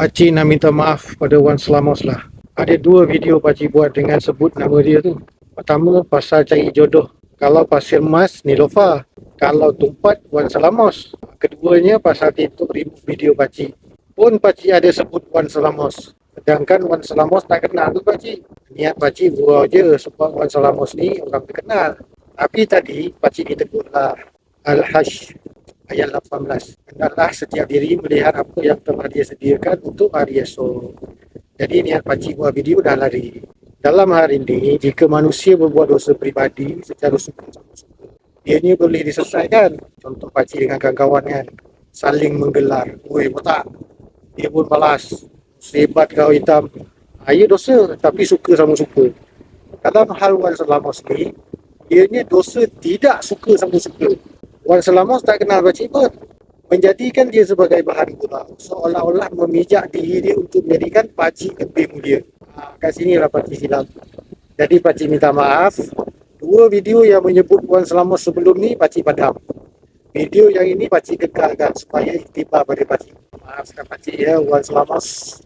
Pakcik nak minta maaf pada Wan Selamos lah. Ada dua video pakcik buat dengan sebut nama dia tu. Pertama pasal cari jodoh. Kalau pasir emas Nilofa, kalau tumpat Wan Selamos. Keduanya pasal TikTok remove video pakcik. Pun pakcik ada sebut Wan Selamos. Sedangkan Wan Selamos tak kenal tu pakcik. Niat pakcik gurau je sebab Wan Selamos ni orang terkenal. Tapi tadi pakcik ditegur lah. Al-Hajj ayat 18. Hendaklah setiap diri melihat apa yang telah dia sediakan untuk hari esok. Jadi niat pakcik buat video dah lari. Dalam hari ini, jika manusia berbuat dosa peribadi secara suka-suka, ianya boleh diselesaikan. Contoh pakcik dengan kawan-kawan kan, saling menggelar. Woi, botak. Dia pun balas. Sebat kau hitam. Ya dosa, tapi suka sama suka. Dalam hal Wan Selamos ni, ianya dosa tidak suka sama suka. Wan Selamos tak kenal pakcik pun. Menjadikan dia sebagai bahan gurau. Seolah-olah memijak diri dia untuk menjadikan pakcik lebih mulia. Kat sinilah pakcik silap. Jadi pakcik minta maaf. Dua video yang menyebut Wan Selamos sebelum ni pakcik padam. Video yang ini pakcik kekalkan supaya iktibar pada pakcik. Maafkan pakcik ya Wan Selamos.